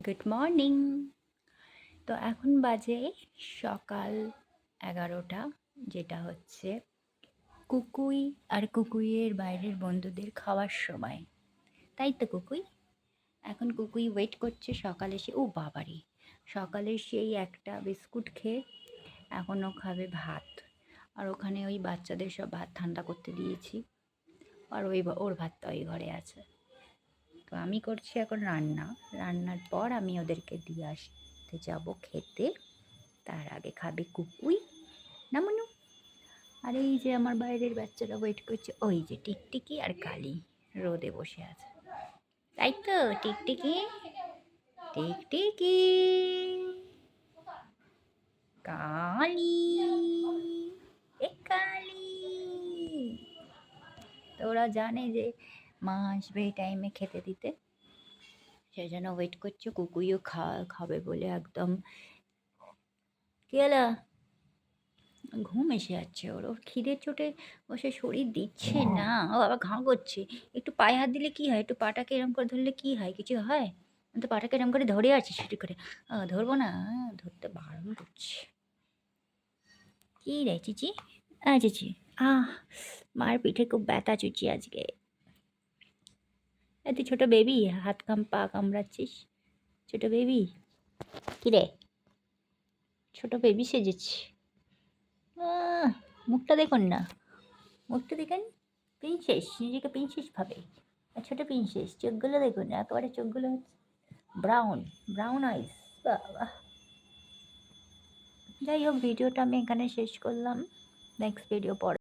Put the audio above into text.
Good morning. তো এখন বাজে সকাল 11টা, যেটা হচ্ছে কুকুই আর কুকুইয়ের বাইরের বন্ধুদের খাওয়ার সময়। তাই তো কুকুই, এখন কুকুই ওয়েট করছে সকালে, সে ও বাবারে, সকালে সেই একটা বিস্কুট খেয়ে এখনও খাবে ভাত। আর ওখানে ওই বাচ্চাদের সব ভাত ঠান্ডা করতে দিয়েছি, আর ওর ভাতটা ওই ঘরে আছে। তো আমি করছি এখন রান্নার পর আমি ওদেরকে দিয়ে আসতে যাব খেতে। তার আগে খাবে কুকুই না মনু। আর এই যে আমার বাইরের বাচ্চারা ওয়েট করছে, ওই যে টিকটিকি আর কালি রোদে বসে আছে। তাই তো টিকটিকি, টিকটিকি, কালি, এ কালি। তো ওরা জানে যে মা আসবে এই টাইমে খেতে দিতে, সেই জন্য ওয়েট করছে। কুকুইও খাবে বলে একদম। কি হলো? ঘুম এসে যাচ্ছে ওর, খিদের চোটে বসে শরীর দিচ্ছে না। ও আবার ঘাঁ করছে। একটু পায়ে হাত দিলে কি হয়? একটু পাটাকে এরম করে ধরলে কি হয়? কিছু হয়? আমি তো পাটাকে এরম করে ধরে আছি সেটি করে। ধরবো না, ধরতে বারণ করছে। কি রে চিচি? চিচি, মার পিঠে খুব ব্যথা চুচি আজকে। তুই ছোট বেবি, হাত পা কামড়াচ্ছিস? ছোট বেবি, কি রে? ছোট বেবি সেজেছি। মুখটা দেখুন না, মুখটা দেখেন। প্রিন্সেস, নিজেকে প্রিন্সেস ভাবে। আর ছোটো প্রিন্সেস, চোখগুলো দেখুন, একেবারে চোখগুলো হচ্ছে ব্রাউন, ব্রাউন আইস। বাবা, যাই হোক, ভিডিওটা আমি এখানে শেষ করলাম। নেক্সট ভিডিও পরে